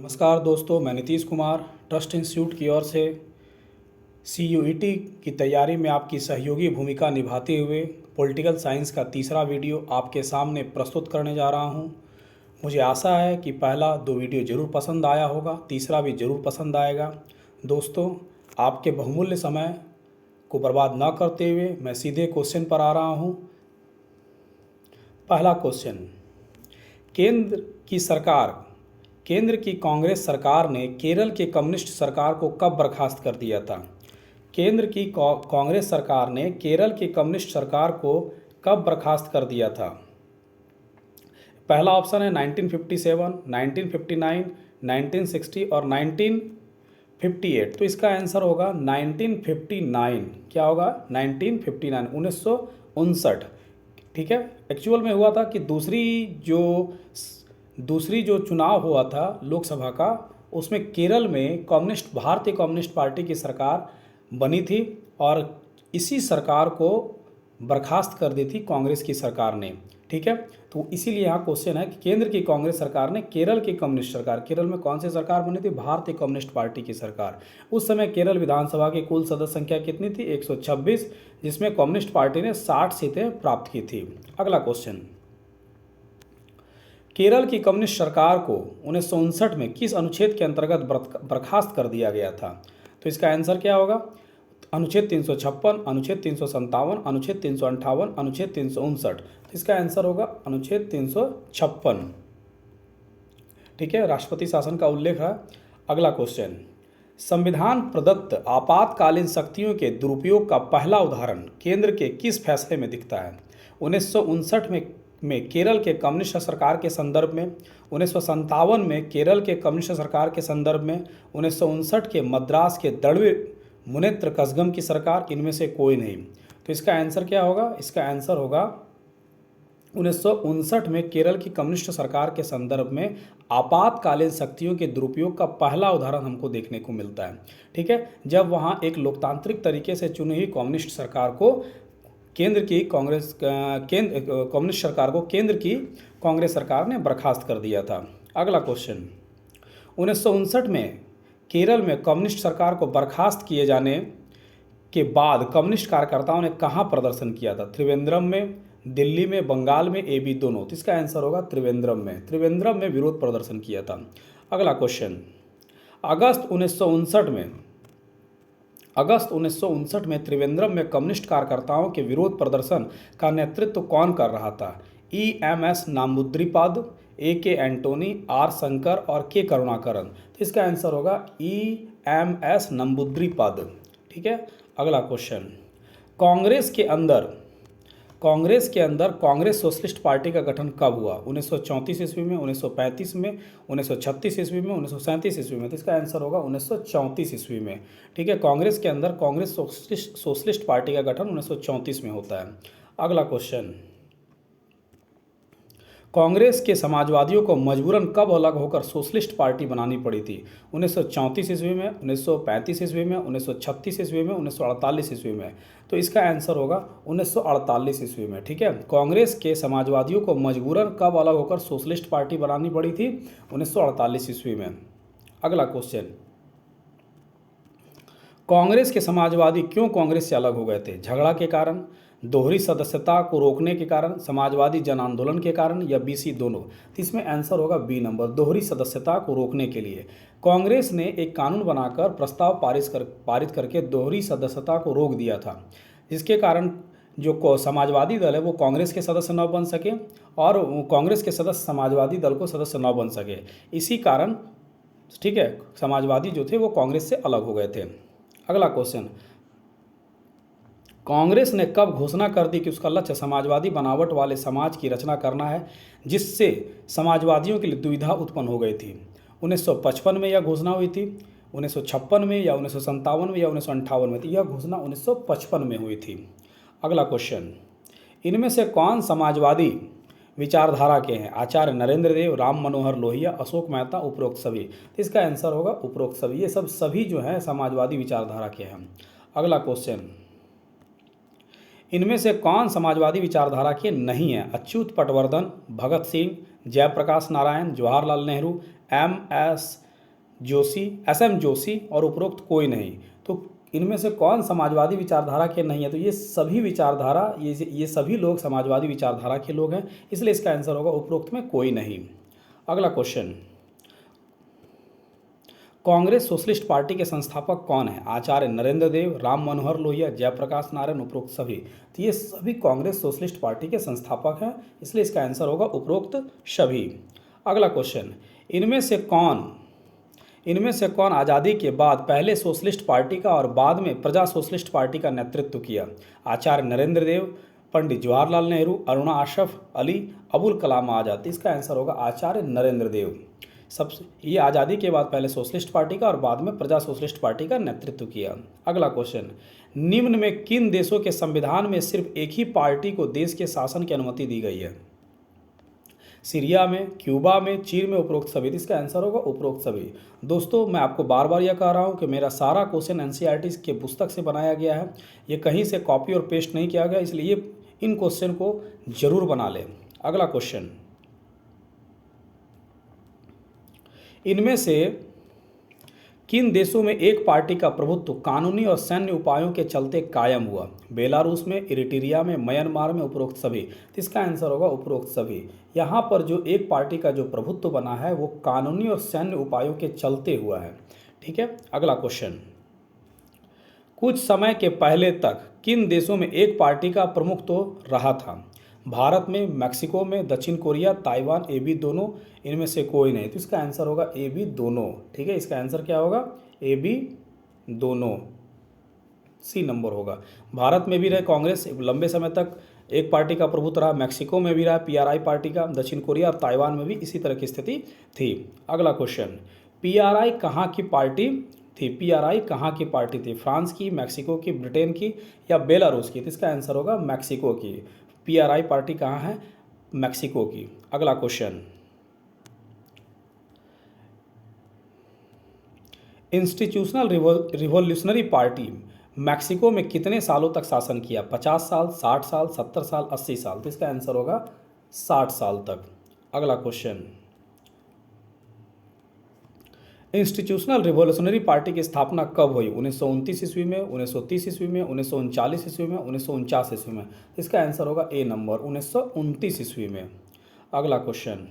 नमस्कार दोस्तों, मैं नीतीश कुमार ट्रस्ट इंस्टीट्यूट की ओर से CUET की तैयारी में आपकी सहयोगी भूमिका निभाते हुए पॉलिटिकल साइंस का तीसरा वीडियो आपके सामने प्रस्तुत करने जा रहा हूं। मुझे आशा है कि पहला 2 वीडियो ज़रूर पसंद आया होगा, तीसरा भी ज़रूर पसंद आएगा। दोस्तों, आपके बहुमूल्य समय को बर्बाद न करते हुए मैं सीधे क्वेश्चन पर आ रहा हूं। पहला क्वेश्चन, केंद्र की कांग्रेस सरकार ने केरल की कम्युनिस्ट सरकार को कब बर्खास्त कर दिया था? केंद्र की कांग्रेस सरकार ने केरल की कम्युनिस्ट सरकार को कब बर्खास्त कर दिया था? पहला ऑप्शन है 1957, 1959, 1960 और 1958। तो इसका आंसर होगा 1959। क्या होगा? 1959, 1959। ठीक है। एक्चुअल में हुआ था कि दूसरी जो चुनाव हुआ था लोकसभा का, उसमें केरल में भारतीय कम्युनिस्ट पार्टी की सरकार बनी थी और इसी सरकार को बर्खास्त कर दी थी कांग्रेस की सरकार ने। ठीक है। तो इसीलिए यहाँ क्वेश्चन है कि केंद्र की कांग्रेस सरकार ने केरल की कम्युनिस्ट सरकार, केरल में कौन सी सरकार बनी थी? भारतीय कम्युनिस्ट पार्टी की सरकार। उस समय केरल विधानसभा की कुल सदस्य संख्या कितनी थी? 126, जिसमें कम्युनिस्ट पार्टी ने 60 सीटें प्राप्त की थी। अगला क्वेश्चन, केरल की कम्युनिस्ट सरकार को 1959 में किस अनुच्छेद के अंतर्गत बर्खास्त कर दिया गया था? तो इसका आंसर क्या होगा? अनुच्छेद 356, अनुच्छेद 357, अनुच्छेद 358, अनुच्छेद 359। तो इसका आंसर होगा अनुच्छेद 356। ठीक है, राष्ट्रपति शासन का उल्लेख है। अगला क्वेश्चन, संविधान प्रदत्त आपातकालीन शक्तियों के दुरुपयोग का पहला उदाहरण केंद्र के किस फैसले में दिखता है? 1959 में केरल के कम्युनिस्ट सरकार के संदर्भ में, 1957 में केरल के कम्युनिस्ट सरकार के संदर्भ में, 1959 के मद्रास के दड़वे मुनेत्र कसगम की सरकार, इनमें से कोई नहीं। तो इसका आंसर क्या होगा? इसका आंसर होगा 1959 में केरल की कम्युनिस्ट सरकार के संदर्भ में आपातकालीन शक्तियों के दुरुपयोग का पहला उदाहरण हमको देखने को मिलता है। ठीक है, जब वहाँ एक लोकतांत्रिक तरीके से चुनी हुई कम्युनिस्ट सरकार को कम्युनिस्ट सरकार को केंद्र की कांग्रेस सरकार ने बर्खास्त कर दिया था। अगला क्वेश्चन, 1959 में केरल में कम्युनिस्ट सरकार को बर्खास्त किए जाने के बाद कम्युनिस्ट कार्यकर्ताओं ने कहाँ प्रदर्शन किया था? त्रिवेंद्रम में, दिल्ली में, बंगाल में, AB दोनों। तो इसका आंसर होगा त्रिवेंद्रम में। त्रिवेंद्रम में विरोध प्रदर्शन किया था। अगला क्वेश्चन, अगस्त 1959 में त्रिवेंद्रम में कम्युनिस्ट कार्यकर्ताओं के विरोध प्रदर्शन का नेतृत्व कौन कर रहा था? EMS नाम्बुद्रिपाद, AK Antony, R Shankar और K करुणाकरन। तो इसका आंसर होगा EMS नम्बुद्रिपाद। ठीक है। अगला क्वेश्चन, कांग्रेस के अंदर कांग्रेस सोशलिस्ट पार्टी का गठन कब हुआ? 1934 ईस्वी में, 1935 में, 1936 ईस्वी में, 1937 ईस्वी में। तो इसका आंसर होगा 1934 ईस्वी में। ठीक है, कांग्रेस के अंदर कांग्रेस सोशलिस्ट पार्टी का गठन 1934 में होता है। अगला क्वेश्चन, कांग्रेस के समाजवादियों को मजबूरन कब अलग होकर सोशलिस्ट पार्टी बनानी पड़ी थी? 1934 ईस्वी में, 1935 ईस्वी में, 1936 ईस्वी में, 1948 ईस्वी में। तो इसका आंसर होगा 1948 ईस्वी में। ठीक है, कांग्रेस के समाजवादियों को मजबूरन कब अलग होकर सोशलिस्ट पार्टी बनानी पड़ी थी? 1948 ईस्वी में। अगला क्वेश्चन, कांग्रेस के समाजवादी क्यों कांग्रेस से अलग हो गए थे? झगड़ा के कारण, दोहरी सदस्यता को रोकने के कारण, समाजवादी जन आंदोलन के कारण या BC दोनों? तो इसमें आंसर होगा B नंबर, दोहरी सदस्यता को रोकने के लिए। कांग्रेस ने एक कानून बनाकर प्रस्ताव पारित करके दोहरी सदस्यता को रोक दिया था, जिसके कारण जो समाजवादी दल है वो कांग्रेस के सदस्य न बन सके और कांग्रेस के सदस्य समाजवादी दल को सदस्य न बन सके। इसी कारण, ठीक है, समाजवादी जो थे वो कांग्रेस से अलग हो गए थे। अगला क्वेश्चन, कांग्रेस ने कब घोषणा कर दी कि उसका लक्ष्य समाजवादी बनावट वाले समाज की रचना करना है, जिससे समाजवादियों के लिए दुविधा उत्पन्न हो गई थी? 1955 में यह घोषणा हुई थी, 1956 में या 1957 में या 1958 में? तो यह घोषणा 1955 में हुई थी। अगला क्वेश्चन, इनमें से कौन समाजवादी विचारधारा के हैं? आचार्य नरेंद्र देव, राम मनोहर लोहिया, अशोक मेहता, उपरोक्त सभी? तो इसका आंसर होगा उपरोक्त सभी। ये सभी जो हैं समाजवादी विचारधारा के हैं। अगला क्वेश्चन, इनमें से कौन समाजवादी विचारधारा के नहीं है? Achyut Patwardhan, Bhagat Singh, Jayaprakash Narayan, Jawaharlal Nehru, MS Joshi, SM. जोशी और उपरोक्त कोई नहीं। तो इनमें से कौन समाजवादी विचारधारा के नहीं है? तो ये सभी विचारधारा, ये सभी लोग समाजवादी विचारधारा के लोग हैं, इसलिए इसका आंसर होगा उपरोक्त में कोई नहीं। अगला क्वेश्चन, कांग्रेस सोशलिस्ट पार्टी के संस्थापक कौन है? आचार्य नरेंद्र देव, राम मनोहर लोहिया, जयप्रकाश नारायण, उपरोक्त सभी। तो ये सभी कांग्रेस सोशलिस्ट पार्टी के संस्थापक हैं, इसलिए इसका आंसर होगा उपरोक्त सभी। अगला क्वेश्चन, इनमें से कौन आज़ादी के बाद पहले सोशलिस्ट पार्टी का और बाद में प्रजा सोशलिस्ट पार्टी का नेतृत्व किया? आचार्य नरेंद्र देव, पंडित जवाहरलाल नेहरू, अरुणा अशरफ अली, अबुल कलाम आज़ाद। इसका आंसर होगा आचार्य नरेंद्र देव। सबसे ये आज़ादी के बाद पहले सोशलिस्ट पार्टी का और बाद में प्रजा सोशलिस्ट पार्टी का नेतृत्व किया। अगला क्वेश्चन, निम्न में किन देशों के संविधान में सिर्फ एक ही पार्टी को देश के शासन की अनुमति दी गई है? सीरिया में, क्यूबा में, चीन में, उपरोक्त सभी। इसका आंसर होगा उपरोक्त सभी। दोस्तों, मैं आपको बार बार यह कह रहा हूं कि मेरा सारा क्वेश्चन एनसीईआरटी के पुस्तक से बनाया गया है, ये कहीं से कॉपी और पेस्ट नहीं किया गया, इसलिए इन क्वेश्चन को जरूर बना लें। अगला क्वेश्चन, इनमें से किन देशों में एक पार्टी का प्रभुत्व कानूनी और सैन्य उपायों के चलते कायम हुआ? बेलारूस में, इरिट्रिया में, म्यांमार में, उपरोक्त सभी। तो इसका आंसर होगा उपरोक्त सभी। यहाँ पर जो एक पार्टी का जो प्रभुत्व बना है वो कानूनी और सैन्य उपायों के चलते हुआ है। ठीक है। अगला क्वेश्चन, कुछ समय के पहले तक किन देशों में एक पार्टी का प्रमुख तो रहा था? भारत में, मैक्सिको में, दक्षिण कोरिया, ताइवान, ए बी दोनों, इनमें से कोई नहीं। तो इसका आंसर होगा ए बी दोनों। ठीक है, इसका आंसर क्या होगा? ए बी दोनों, सी नंबर होगा। भारत में भी रहे कांग्रेस लंबे समय तक एक पार्टी का प्रभुत्व रहा, मैक्सिको में भी रहा पीआरआई पार्टी का, दक्षिण कोरिया और ताइवान में भी इसी तरह की स्थिति थी। अगला क्वेश्चन, पीआरआई कहाँ की पार्टी थी? पीआरआई कहाँ की पार्टी थी? फ्रांस की, मैक्सिको की, ब्रिटेन की या बेलारूस की? तो इसका आंसर होगा मैक्सिको की। पीआरआई पार्टी कहाँ है? मैक्सिको की। अगला question, institutional revolutionary party Mexico में कितने सालों तक शासन किया? 50 साल, 60 साल, 70 साल, 80 साल? तो इसका आंसर होगा 60 साल तक। अगला क्वेश्चन, इंस्टीट्यूशनल रिवॉल्यूशनरी पार्टी की स्थापना कब हुई? 1929 ईस्वी में, 1930 ईस्वी में, 1939 ईस्वी में, 1949 ईस्वी में? इसका आंसर होगा ए नंबर, 1929 ईस्वी में। अगला क्वेश्चन,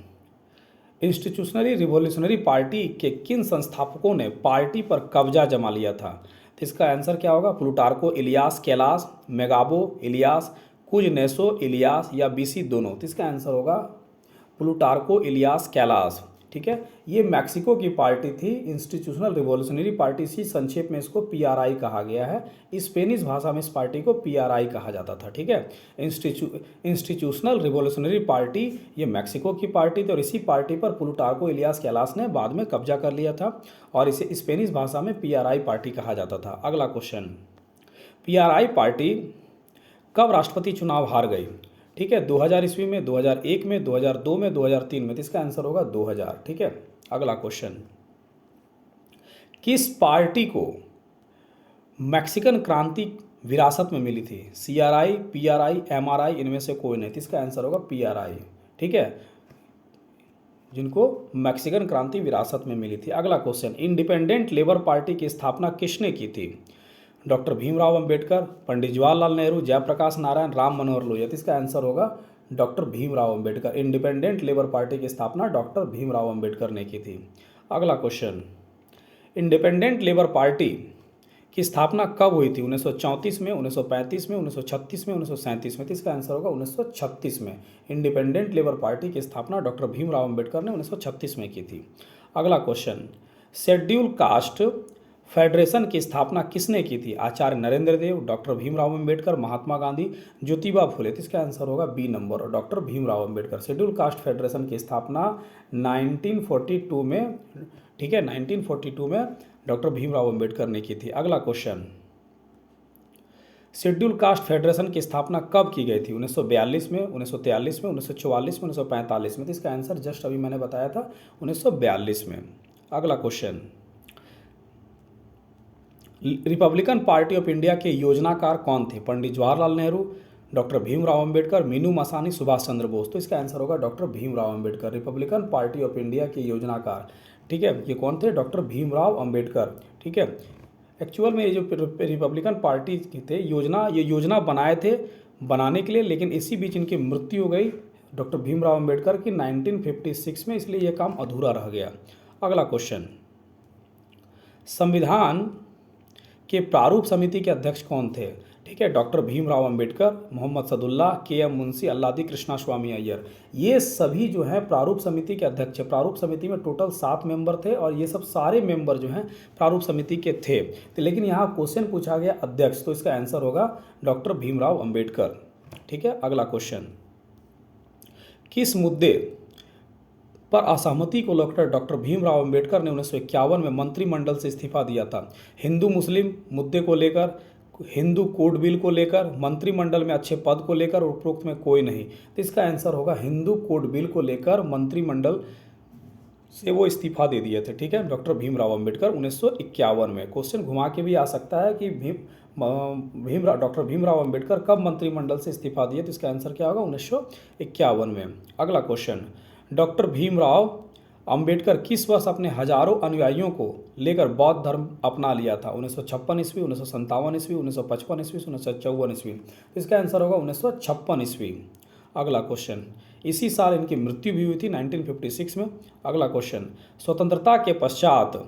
इंस्टीट्यूशनली रिवॉल्यूशनरी पार्टी के किन संस्थापकों ने पार्टी पर कब्जा जमा लिया था? तो इसका आंसर क्या होगा? प्लूटार्को, इलियास, कैलास, मेगाबो, इलियास, कुजनेसो, इलियास या बीसी दोनों? तो इसका आंसर होगा प्लूटार्को, इलियास, कैलास। ठीक है, ये मैक्सिको की पार्टी थी, इंस्टीट्यूशनल रिवॉल्यूशनरी पार्टी, इसी संक्षेप में इसको पीआरआई कहा गया है। स्पेनिश भाषा में इस पार्टी को पीआरआई कहा जाता था। ठीक है, इंस्टीट्यूशनल रिवॉल्यूशनरी पार्टी ये मैक्सिको की पार्टी थी और इसी पार्टी पर प्लूटार्को, इलियास, कैलास ने बाद में कब्जा कर लिया था और इसे स्पेनिश भाषा में पीआरआई पार्टी कहा जाता था। अगला क्वेश्चन, पीआरआई पार्टी कब राष्ट्रपति चुनाव हार गई? ठीक है, 2000 ईस्वी में, 2001 में, 2002 में, 2003 में? तो इसका आंसर होगा 2000। ठीक है। अगला क्वेश्चन, किस पार्टी को मैक्सिकन क्रांति विरासत में मिली थी? सीआरआई, पीआरआई, एमआरआई, इनमें से कोई नहीं। तो इसका आंसर होगा पीआरआई। ठीक है, जिनको मैक्सिकन क्रांति विरासत में मिली थी। अगला क्वेश्चन, इंडिपेंडेंट लेबर पार्टी की स्थापना किसने की थी? डॉक्टर भीमराव अंबेडकर, पंडित जवाहरलाल नेहरू, जयप्रकाश नारायण, राम मनोहर लोहिया? तो इसका आंसर होगा doctor Bhimrao Ambedkar. Independent labour party की स्थापना डॉक्टर भीमराव अंबेडकर ने की थी। अगला क्वेश्चन, इंडिपेंडेंट लेबर पार्टी की स्थापना कब हुई थी? 1934 में, 1935 में, 1936 में, 1937 में? तो इसका आंसर होगा 1936 में। इंडिपेंडेंट लेबर पार्टी की स्थापना डॉक्टर भीमराव अंबेडकर ने 1936 में की थी। अगला क्वेश्चन, शेड्यूल कास्ट फेडरेशन की स्थापना किसने की थी? आचार्य नरेंद्र देव, डॉक्टर भीमराव अंबेडकर, महात्मा गांधी, ज्योतिबा फुले? तो इसका आंसर होगा बी नंबर, और doctor Bhimrao Ambedkar. Schedule caste federation की स्थापना 1942 में, ठीक है, 1942 में डॉक्टर भीमराव अंबेडकर ने की थी। अगला क्वेश्चन, शेड्यूल कास्ट फेडरेशन की स्थापना कब की गई थी? 1942 में, 1943 में, 1944 में, 1945 में? तो इसका आंसर जस्ट अभी मैंने बताया था 1942 में। अगला question, Republican party of India के योजनाकार कौन थे? पंडित जवाहरलाल नेहरू, डॉक्टर भीमराव अंबेडकर, मीनू मसानी, सुभाष चंद्र बोस? तो इसका आंसर होगा doctor Bhimrao Ambedkar. Republican party of India के योजनाकार, ठीक है, ये कौन थे? डॉक्टर भीमराव अंबेडकर। ठीक है, एक्चुअल में ये जो रिपब्लिकन पार्टी के थे ये योजना बनाए थे बनाने के लिए, लेकिन इसी बीच इनकी मृत्यु हो गई डॉक्टर भीमराव अंबेडकर की 1956 में, इसलिए यह काम अधूरा रह गया। अगला क्वेश्चन, संविधान के प्रारूप समिति के अध्यक्ष कौन थे? ठीक है, डॉक्टर भीमराव अंबेडकर, मोहम्मद सदुल्ला, के.एम. मुंशी, अल्लादी कृष्णा स्वामी अय्यर, ये सभी जो हैं प्रारूप समिति के अध्यक्ष। प्रारूप समिति में टोटल 7 मेंबर थे और ये सब सारे मेंबर जो हैं प्रारूप समिति के थे। तो लेकिन यहाँ क्वेश्चन पूछा गया अध्यक्ष, तो इसका आंसर होगा डॉक्टर भीमराव अंबेडकर। ठीक है, अगला क्वेश्चन, किस मुद्दे पर असहमति को लेकर डॉक्टर भीमराव अंबेडकर ने 1951 में मंत्रिमंडल से इस्तीफा दिया था? हिंदू मुस्लिम मुद्दे को लेकर, हिंदू कोड बिल को लेकर, मंत्रिमंडल में अच्छे पद को लेकर, उपरोक्त में कोई नहीं। तो इसका आंसर होगा हिंदू कोड बिल को लेकर मंत्रिमंडल से वो इस्तीफा दे दिए थे। ठीक है, डॉक्टर भीमराव अंबेडकर 1951 में। क्वेश्चन घुमा के भी आ सकता है कि डॉक्टर भीमराव अंबेडकर कब मंत्रिमंडल से इस्तीफा दिए? तो इसका आंसर क्या होगा? 1951 में। अगला क्वेश्चन, डॉक्टर भीमराव अंबेडकर किस वर्ष अपने हजारों अनुयायियों को लेकर बौद्ध धर्म अपना लिया था? 1956 ईस्वी, 1957 ईस्वी, 1955 ईस्वी, 1954 ईस्वी। तो इसका आंसर होगा 1956 ईस्वी। अगला क्वेश्चन, इसी साल इनकी मृत्यु भी हुई थी 1956 में। अगला क्वेश्चन, स्वतंत्रता के पश्चात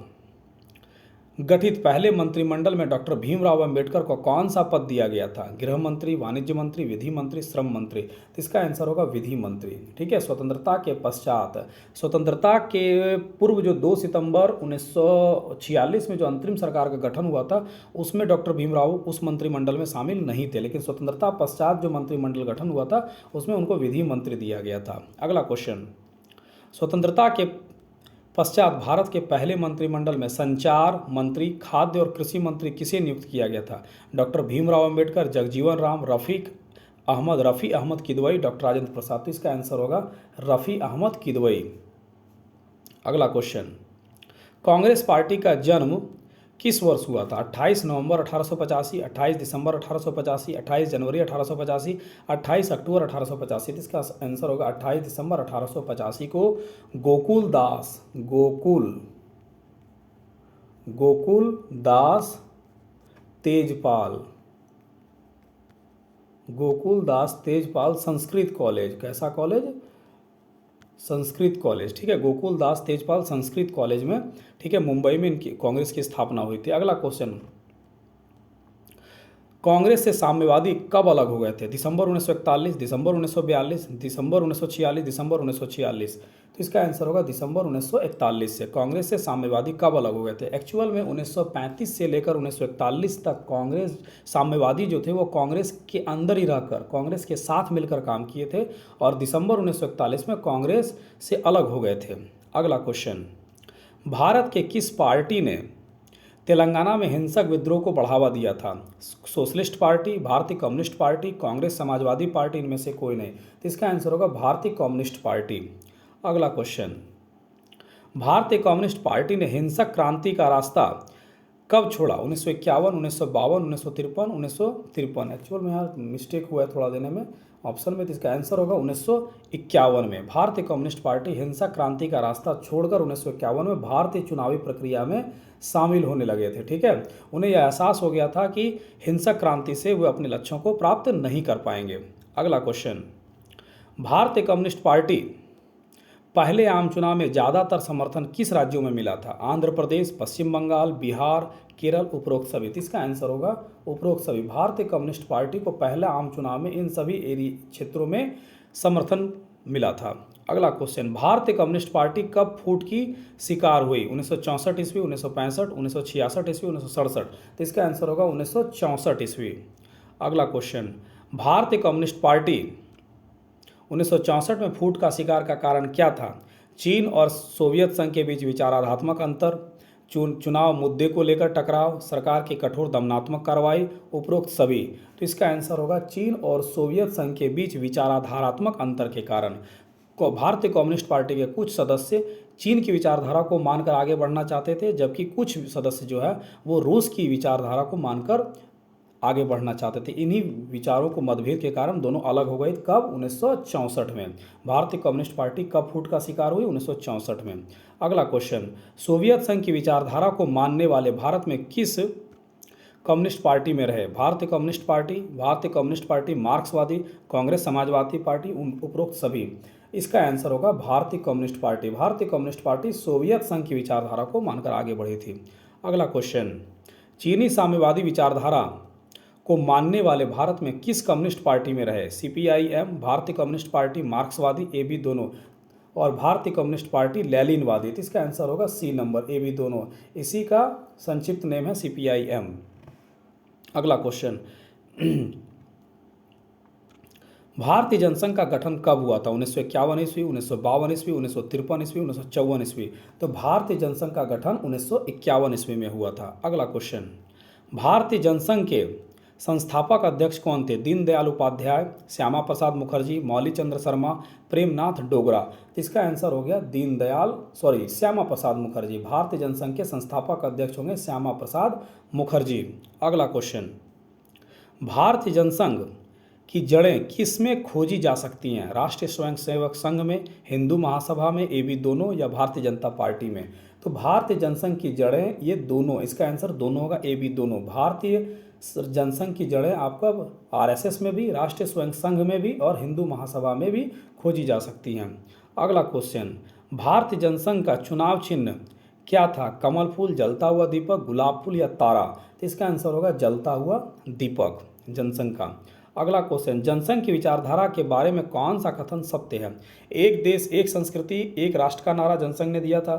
गठित पहले मंत्रिमंडल में डॉक्टर भीमराव अंबेडकर को कौन सा पद दिया गया था? गृह मंत्री, वाणिज्य मंत्री, विधि मंत्री, श्रम मंत्री। तो इसका आंसर होगा विधि मंत्री। ठीक है, स्वतंत्रता के पश्चात। स्वतंत्रता के पूर्व जो 2 सितंबर 1946 में जो अंतरिम सरकार का गठन हुआ था, उसमें डॉक्टर भीमराव उस मंत्रिमंडल में शामिल नहीं थे, लेकिन स्वतंत्रता पश्चात जो मंत्रिमंडल गठन हुआ था उसमें उनको विधि मंत्री दिया गया था। अगला क्वेश्चन, स्वतंत्रता के पश्चात भारत के पहले मंत्रिमंडल में संचार मंत्री, खाद्य और कृषि मंत्री किसे नियुक्त किया गया था? Doctor Bhimrao Ambedkar, Jagjivan Ram, Rafi Ahmad Kidwai, doctor Rajendra Prasad. तो इसका आंसर होगा रफ़ी अहमद किदवई। अगला क्वेश्चन, कांग्रेस पार्टी का जन्म किस वर्ष हुआ था? 28 नवंबर 1885, 28 दिसंबर 1885, 28 जनवरी 1885, 28 अक्टूबर 1885। इसका आंसर होगा 28 दिसंबर 1885 को गोकुल दास तेजपाल संस्कृत कॉलेज। कैसा कॉलेज? संस्कृत कॉलेज। ठीक है, गोकुल दास तेजपाल संस्कृत कॉलेज में, ठीक है, मुंबई में इनकी कांग्रेस की स्थापना हुई थी। अगला क्वेश्चन, कांग्रेस से साम्यवादी कब अलग हो गए थे? दिसंबर 1941, दिसंबर 1942, दिसंबर 1946, दिसंबर 1946। तो इसका आंसर होगा दिसंबर 1941 से। कांग्रेस से साम्यवादी कब अलग हो गए थे? एक्चुअल में 1935 से लेकर 1941 तक कांग्रेस साम्यवादी जो थे वो कांग्रेस के अंदर ही रहकर कांग्रेस के साथ मिलकर काम किए थे और दिसंबर 1941 में कांग्रेस से अलग हो गए थे। अगला क्वेश्चन, भारत के किस पार्टी ने तेलंगाना में हिंसक विद्रोह को बढ़ावा दिया था? सोशलिस्ट पार्टी, भारतीय communist party, Congress, Samajwadi party, इनमें से कोई नहीं। तो इसका आंसर होगा भारतीय कम्युनिस्ट पार्टी। अगला क्वेश्चन, भारतीय कम्युनिस्ट पार्टी ने हिंसक क्रांति का रास्ता कब छोड़ा? 1951, 1952, 1953, 1953। एक्चुअल में यहाँ मिस्टेक हुआ है थोड़ा देने में ऑप्शन में, तो इसका आंसर होगा 1951 में। भारतीय कम्युनिस्ट पार्टी हिंसक क्रांति का रास्ता छोड़कर 1951 में भारतीय चुनावी प्रक्रिया में शामिल होने लगे थे। ठीक है, उन्हें यह एहसास हो गया था कि हिंसक क्रांति से वे अपने लक्ष्यों को प्राप्त नहीं कर पाएंगे। अगला क्वेश्चन, भारतीय कम्युनिस्ट पार्टी पहले आम चुनाव में ज़्यादातर समर्थन किस राज्यों में मिला था? आंध्र प्रदेश, पश्चिम बंगाल, बिहार, केरल, उपरोक्त सभी। तो इसका आंसर होगा उपरोक्त सभी। भारतीय कम्युनिस्ट पार्टी को पहले आम चुनाव में इन सभी क्षेत्रों में समर्थन मिला था। अगला क्वेश्चन, भारतीय कम्युनिस्ट पार्टी कब फूट की शिकार हुई? 1964 ईस्वी, 1965, 1966 ईस्वी, 1967। तो इसका आंसर होगा 1964 ईस्वी। अगला क्वेश्चन, भारतीय कम्युनिस्ट पार्टी 1964 में फूट का शिकार का कारण क्या था? चीन और सोवियत संघ के बीच विचारात्मक अंतर, चुनाव मुद्दे को लेकर टकराव, सरकार की कठोर दमनात्मक कार्रवाई, उपरोक्त सभी। तो इसका आंसर होगा चीन और सोवियत संघ के बीच विचाराधारात्मक अंतर के कारण। भारतीय कम्युनिस्ट पार्टी के कुछ सदस्य चीन की विचारधारा को मानकर आगे बढ़ना चाहते थे, जबकि कुछ सदस्य जो है वो रूस की विचारधारा को मानकर आगे बढ़ना चाहते थे। इन्हीं विचारों को मतभेद के कारण दोनों अलग हो गए। कब? 1964 में। भारतीय कम्युनिस्ट पार्टी कब फूट का शिकार हुई? 1964 में। अगला क्वेश्चन, सोवियत संघ की विचारधारा को मानने वाले भारत में किस कम्युनिस्ट पार्टी में रहे? भारतीय कम्युनिस्ट पार्टी, मार्क्सवादी, कांग्रेस, समाजवादी पार्टी, उपरोक्त सभी। इसका आंसर होगा भारतीय कम्युनिस्ट पार्टी। भारतीय कम्युनिस्ट पार्टी सोवियत संघ की विचारधारा को मानकर आगे बढ़ी थी। अगला क्वेश्चन, चीनी साम्यवादी विचारधारा को मानने वाले भारत में किस कम्युनिस्ट पार्टी में रहे? सीपीआईएम, भारतीय कम्युनिस्ट पार्टी, मार्क्सवादी, ए बी दोनों, और भारतीय कम्युनिस्ट पार्टी लेनिनवादी। तो इसका आंसर होगा सी नंबर, ए बी दोनों। इसी का संक्षिप्त नेम है सीपीआईएम। अगला क्वेश्चन, भारतीय जनसंघ का गठन कब हुआ था? 1951 ईस्वी, 1952 ईस्वी, 1953 ईस्वी, 1954 ईस्वी। तो भारतीय जनसंघ का गठन 1951 ईस्वी में हुआ था। अगला क्वेश्चन, भारतीय जनसंघ के संस्थापक अध्यक्ष कौन थे? दीनदयाल उपाध्याय, श्यामा प्रसाद मुखर्जी, मौली चंद्र शर्मा, प्रेमनाथ डोगरा। तो इसका आंसर हो गया श्यामा प्रसाद मुखर्जी। भारतीय जनसंघ के संस्थापक अध्यक्ष होंगे श्यामा प्रसाद मुखर्जी। अगला क्वेश्चन, भारतीय जनसंघ की जड़ें किसमें खोजी जा सकती हैं? राष्ट्रीय स्वयंसेवक संघ में, हिंदू महासभा में, ए बी दोनों, या भारतीय जनता पार्टी में? तो भारतीय जनसंघ की जड़ें ये दोनों, इसका आंसर दोनों होगा, ए बी दोनों। भारतीय जनसंघ की जड़ें आपका आरएसएस में भी, राष्ट्रीय स्वयं संघ में भी और हिंदू महासभा में भी खोजी जा सकती हैं। अगला क्वेश्चन, भारतीय जनसंघ का चुनाव चिन्ह क्या था? कमल फूल, जलता हुआ दीपक, गुलाब फूल या तारा? तो इसका आंसर होगा जलता हुआ दीपक जनसंघ का। अगला क्वेश्चन, जनसंघ की विचारधारा के बारे में कौन सा कथन सत्य है? एक देश एक संस्कृति एक राष्ट्र का नारा जनसंघ ने दिया था।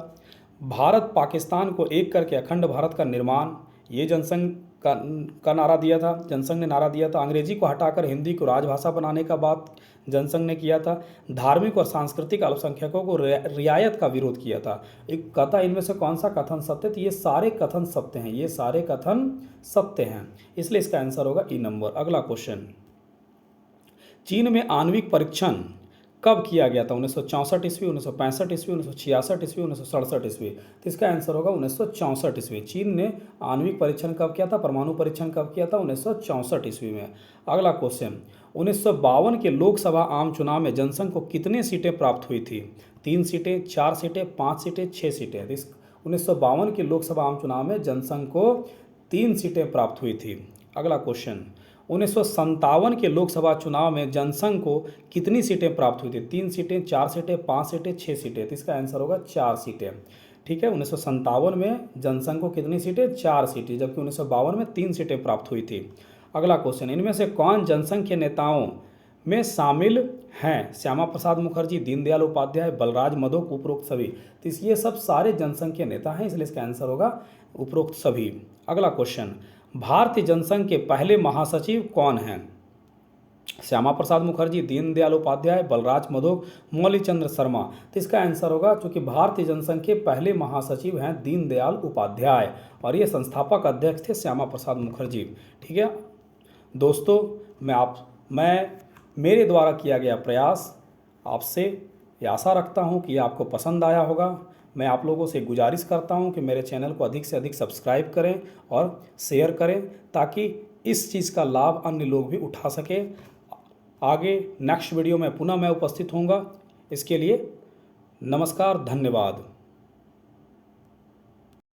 भारत पाकिस्तान को एक करके अखंड भारत का निर्माण, ये जनसंघ का नारा दिया था, जनसंघ ने नारा दिया था। अंग्रेजी को हटाकर हिंदी को राजभाषा बनाने का बात जनसंघ ने किया था। धार्मिक और सांस्कृतिक अल्पसंख्यकों को रियायत का विरोध किया था। एक कथा, इनमें से कौन सा कथन सत्य? तो ये सारे कथन सत्य हैं, ये सारे कथन सत्य हैं, इसलिए इसका आंसर होगा ई नंबर। अगला क्वेश्चन, चीन में आणविक परीक्षण कब किया गया था? 1964 ईस्वी, 1965 ईस्वी, 1966 ईस्वी, 1967 ईस्वी। तो इसका आंसर होगा 1964 ईस्वी। चीन ने आणविक परीक्षण कब किया था? परमाणु परीक्षण कब किया था? 1964 ईस्वी में। अगला क्वेश्चन, 1952 के लोकसभा आम चुनाव में जनसंघ को कितने सीटें प्राप्त हुई थी? 3 सीटें, 4 सीटें, 5 सीटें, 6 सीटें? 1952 के लोकसभा आम चुनाव में जनसंघ को 3 सीटें प्राप्त हुई थी। अगला क्वेश्चन, 1957 के लोकसभा चुनाव में जनसंघ को कितनी सीटें प्राप्त हुई थी? 3 सीटें, 4 सीटें, 5 सीटें, 6 सीटें? तो इसका आंसर होगा 4 सीटें। ठीक है, 1957 में जनसंघ को कितनी सीटें? 4 सीटें, जबकि 1952 में 3 सीटें प्राप्त हुई थी। अगला क्वेश्चन, इनमें से कौन जनसंघ के नेताओं में शामिल हैं? श्यामा प्रसाद मुखर्जी, दीनदयाल उपाध्याय, बलराज मधोक, उपरोक्त सभी? तो ये सब सारे जनसंघ के नेता हैं, इसलिए इसका आंसर होगा उपरोक्त सभी। अगला क्वेश्चन, भारतीय जनसंघ के पहले महासचिव कौन हैं? श्यामा प्रसाद मुखर्जी, दीनदयाल उपाध्याय, बलराज मधोक, मौली चंद्र शर्मा? तो इसका आंसर होगा, क्योंकि भारतीय जनसंघ के पहले महासचिव हैं दीनदयाल उपाध्याय और ये संस्थापक अध्यक्ष थे श्यामा प्रसाद मुखर्जी। ठीक है दोस्तों, मेरे द्वारा किया गया प्रयास आपसे ये आशा रखता हूँ कि आपको पसंद आया होगा। मैं आप लोगों से गुजारिश करता हूं कि मेरे चैनल को अधिक से अधिक सब्सक्राइब करें और शेयर करें, ताकि इस चीज़ का लाभ अन्य लोग भी उठा सकें। आगे नेक्स्ट वीडियो में पुनः मैं उपस्थित होऊंगा। इसके लिए नमस्कार, धन्यवाद।